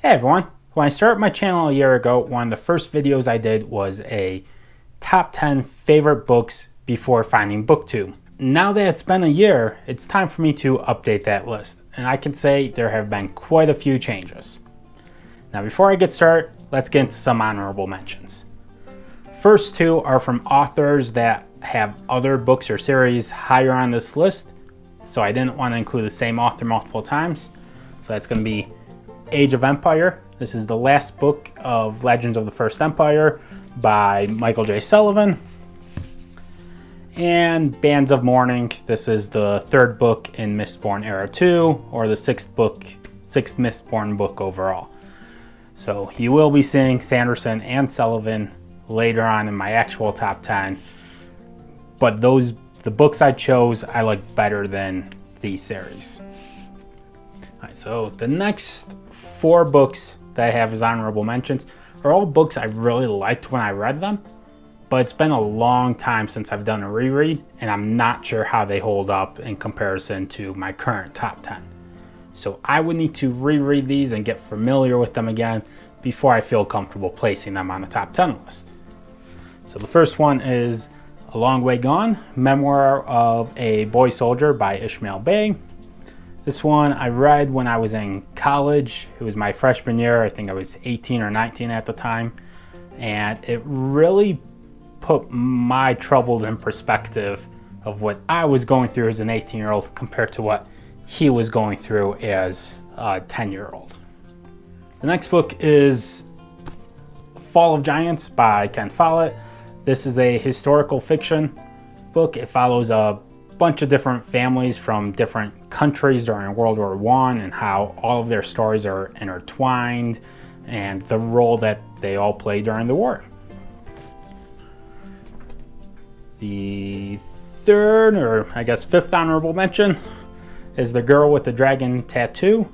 Hey everyone, when I started my channel a year ago, one of the first videos I did was a top 10 favorite books before finding booktube. Now that it's been a year, it's time for me to update that list, and I can say there have been quite a few changes. Now before I get started, let's get into some honorable mentions. First two are from authors that have other books or series higher on this list, so I didn't want to include the same author multiple times. So that's going to be Age of Empire. This is the last book of Legends of the First Empire by Michael J. Sullivan. And Bands of Mourning. This is the third book in Mistborn Era 2, or the sixth Mistborn book overall. So you will be seeing Sanderson and Sullivan later on in my actual top 10. But the books I chose, I like better than these series. All right, so the next 4 books that I have as honorable mentions are all books I really liked when I read them, but it's been a long time since I've done a reread, and I'm not sure how they hold up in comparison to my current top 10. So I would need to reread these and get familiar with them again before I feel comfortable placing them on the top 10 list. So the first one is A Long Way Gone, Memoir of a Boy Soldier by Ishmael Bey. This one I read when I was in college. It was my freshman year. I think I was 18 or 19 at the time. And it really put my troubles in perspective of what I was going through as an 18-year-old compared to what he was going through as a 10-year-old. The next book is Fall of Giants by Ken Follett. This is a historical fiction book. It follows a bunch of different families from different countries during World War I and how all of their stories are intertwined and the role that they all play during the war. The third, or I guess fifth honorable mention is The Girl with the Dragon Tattoo.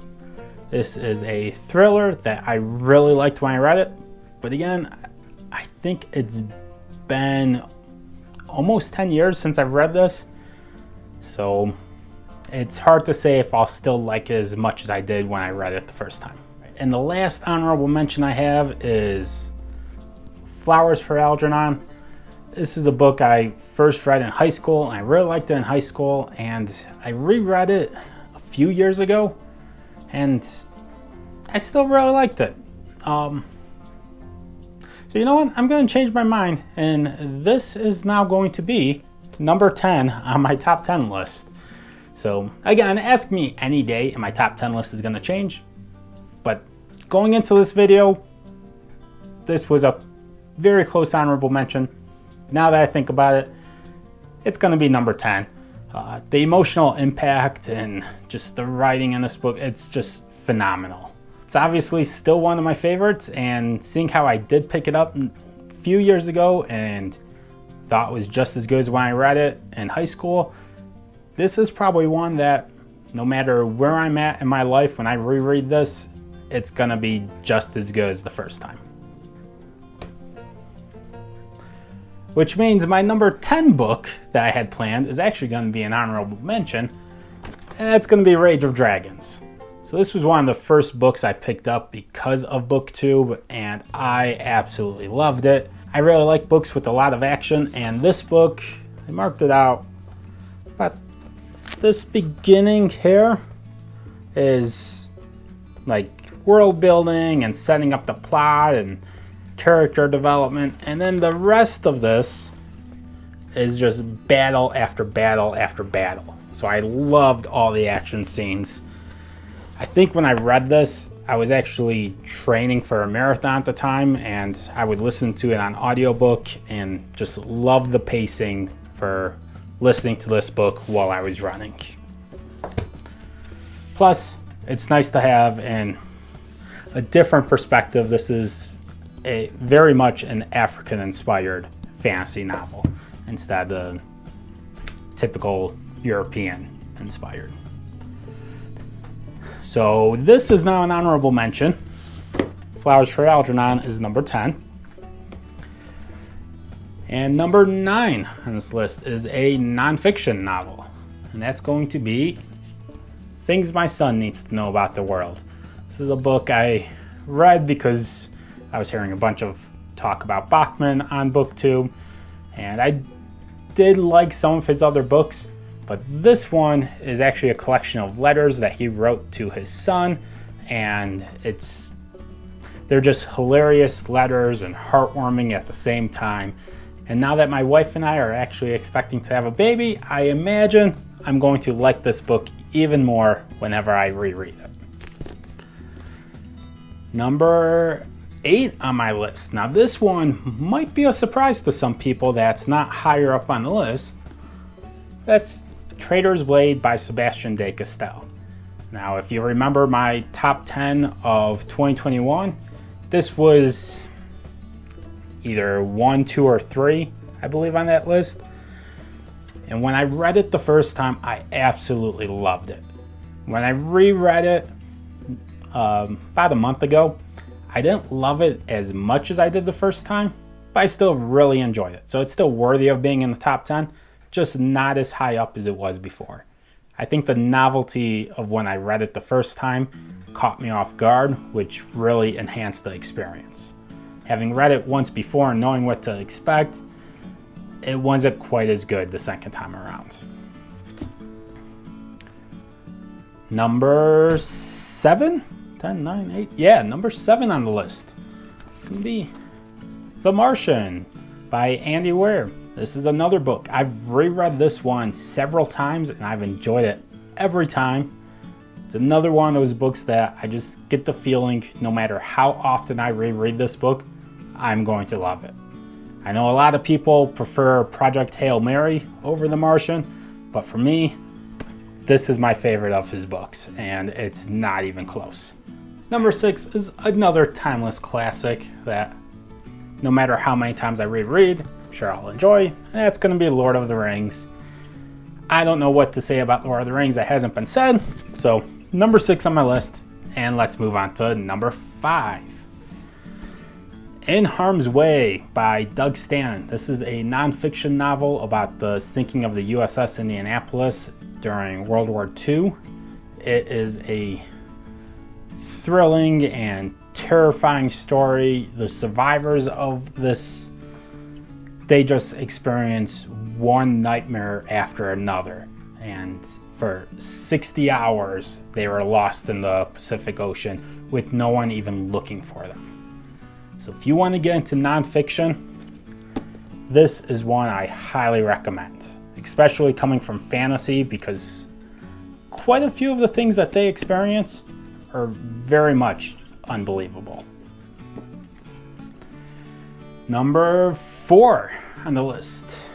This is a thriller that I really liked when I read it, but again, I think it's been almost 10 years since I've read this. So it's hard to say if I'll still like it as much as I did when I read it the first time. And the last honorable mention I have is Flowers for Algernon. This is a book I first read in high school, and I really liked it in high school, and I reread it a few years ago, and I still really liked it. So you know what? I'm going to change my mind, and this is now going to be number 10 on my top 10 list. So again, ask me any day and my top 10 list is going to change. But going into this video, this was a very close honorable mention. Now that I think about it, it's going to be number 10. The emotional impact and just the writing in this book, it's just phenomenal. It's obviously still one of my favorites, and seeing how I did pick it up a few years ago and thought it was just as good as when I read it in high school, this is probably one that no matter where I'm at in my life when I reread this, it's gonna be just as good as the first time. Which means my number 10 book that I had planned is actually gonna be an honorable mention, and that's gonna be Rage of Dragons. So this was one of the first books I picked up because of BookTube, and I absolutely loved it. I really like books with a lot of action, and this book, I marked it out, but this beginning here is like world building and setting up the plot and character development, and then the rest of this is just battle after battle after battle. So I loved all the action scenes. I think when I read this, I was actually training for a marathon at the time, and I would listen to it on audiobook and just love the pacing for listening to this book while I was running. Plus, it's nice to have a different perspective. This is a very much an African-inspired fantasy novel instead of typical European-inspired. So this is now an honorable mention. Flowers for Algernon is number 10. And number 9 on this list is a nonfiction novel, and that's going to be Things My Son Needs to Know About the World. This is a book I read because I was hearing a bunch of talk about Bachman on BookTube, and I did like some of his other books, but this one is actually a collection of letters that he wrote to his son, and they're just hilarious letters and heartwarming at the same time. And now that my wife and I are actually expecting to have a baby, I imagine I'm going to like this book even more whenever I reread it. Number 8 on my list. Now this one might be a surprise to some people that's not higher up on the list. That's Traitor's Blade by Sebastian de Castell. Now if you remember my top 10 of 2021, this was either 1, 2, or 3, I believe, on that list. And when I read it the first time, I absolutely loved it. When I reread it about a month ago, I didn't love it as much as I did the first time, but I still really enjoyed it. So it's still worthy of being in the top 10, just not as high up as it was before. I think the novelty of when I read it the first time caught me off guard, which really enhanced the experience. Having read it once before and knowing what to expect, it wasn't quite as good the second time around. Number 7? 10, 9, 8? Yeah, number 7 on the list. It's going to be The Martian by Andy Weir. This is another book. I've reread this one several times and I've enjoyed it every time. It's another one of those books that I just get the feeling no matter how often I reread this book, I'm going to love it. I know a lot of people prefer Project Hail Mary over The Martian, but for me, this is my favorite of his books, and it's not even close. Number 6 is another timeless classic that no matter how many times I reread, I'm sure I'll enjoy. That's going to be Lord of the Rings. I don't know what to say about Lord of the Rings that hasn't been said, so number 6 on my list, and let's move on to number 5. In Harm's Way by Doug Stanton. This is a nonfiction novel about the sinking of the USS Indianapolis during World War II. It is a thrilling and terrifying story. The survivors of this, they just experience one nightmare after another. And for 60 hours, they were lost in the Pacific Ocean with no one even looking for them. So if you want to get into nonfiction, this is one I highly recommend, especially coming from fantasy, because quite a few of the things that they experience are very much unbelievable. Number 4 on the list.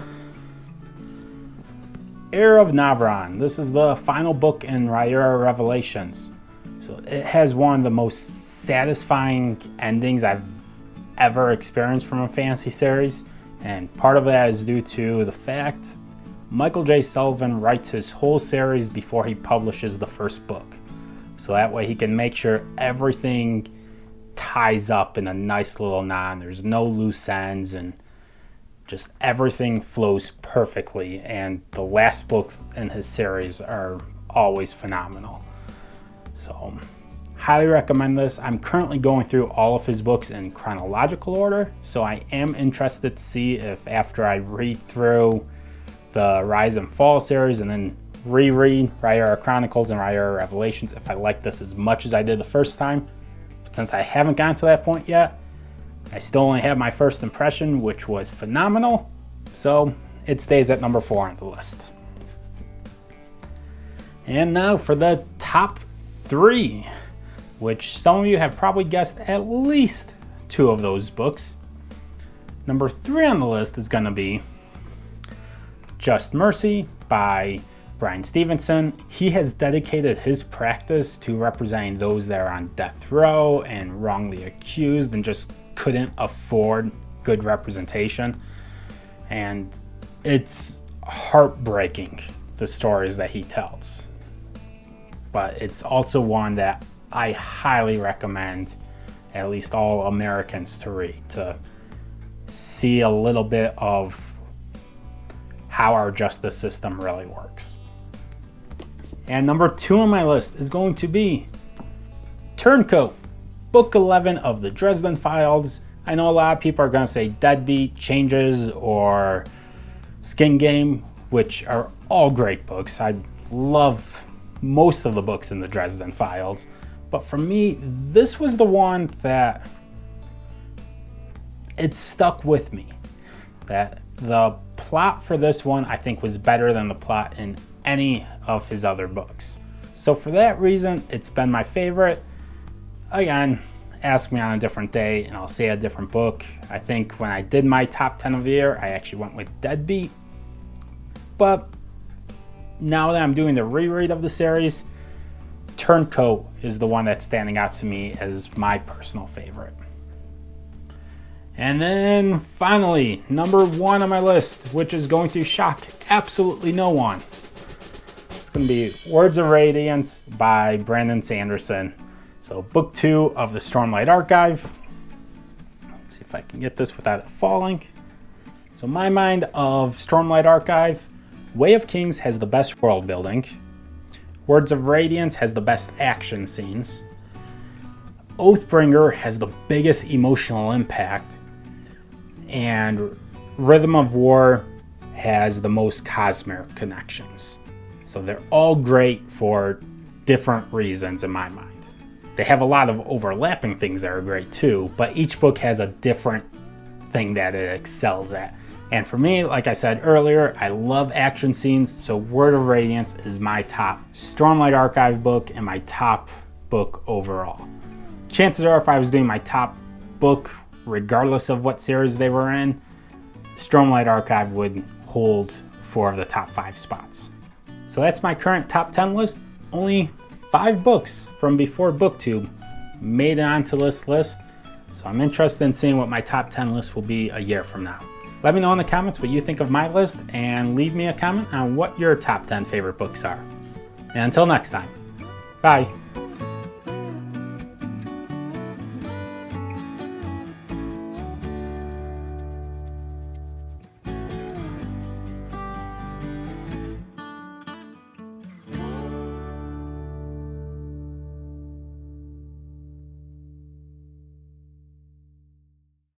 Heir of Navran. This is the final book in Rhaenyra Revelations. So it has one of the most satisfying endings I've ever experienced from a fantasy series, and part of that is due to the fact Michael J. Sullivan writes his whole series before he publishes the first book. So that way he can make sure everything ties up in a nice little knot. There's no loose ends and just everything flows perfectly. And the last books in his series are always phenomenal. So highly recommend this. I'm currently going through all of his books in chronological order, so I am interested to see if after I read through the Rise and Fall series and then reread Rhaenyra Chronicles and Rhaenyra Revelations, if I like this as much as I did the first time. But since I haven't gotten to that point yet, I still only have my first impression, which was phenomenal, so it stays at number 4 on the list. And now for the top 3, which some of you have probably guessed at least 2 of those books. Number 3 on the list is going to be Just Mercy by Bryan Stevenson. He has dedicated his practice to representing those that are on death row and wrongly accused and just couldn't afford good representation. And it's heartbreaking, the stories that he tells. But it's also one that I highly recommend at least all Americans to read, to see a little bit of how our justice system really works. And number 2 on my list is going to be Turncoat Book 11 of the Dresden Files. I know a lot of people are going to say Deadbeat, Changes, or Skin Game, which are all great books. I love most of the books in the Dresden Files. But for me, this was the one that it stuck with me. That the plot for this one, I think, was better than the plot in any of his other books. So for that reason, it's been my favorite. Again, ask me on a different day and I'll say a different book. I think when I did my top 10 of the year, I actually went with Deadbeat. But now that I'm doing the reread of the series, Turncoat is the one that's standing out to me as my personal favorite. And then finally, number 1 on my list, which is going to shock absolutely no one. It's going to be Words of Radiance by Brandon Sanderson. So book 2 of the Stormlight Archive. Let's see if I can get this without it falling. So my mind of Stormlight Archive, Way of Kings has the best world building. Words of Radiance has the best action scenes. Oathbringer has the biggest emotional impact. And Rhythm of War has the most cosmic connections. So they're all great for different reasons in my mind. They have a lot of overlapping things that are great too, but each book has a different thing that it excels at. And for me, like I said earlier, I love action scenes, so Word of Radiance is my top Stormlight Archive book and my top book overall. Chances are if I was doing my top book, regardless of what series they were in, Stormlight Archive would hold 4 of the top 5 spots. So that's my current top 10 list. Only 5 books from before BookTube made it onto this list, so I'm interested in seeing what my top 10 list will be a year from now. Let me know in the comments what you think of my list, and leave me a comment on what your top 10 favorite books are. And until next time, bye.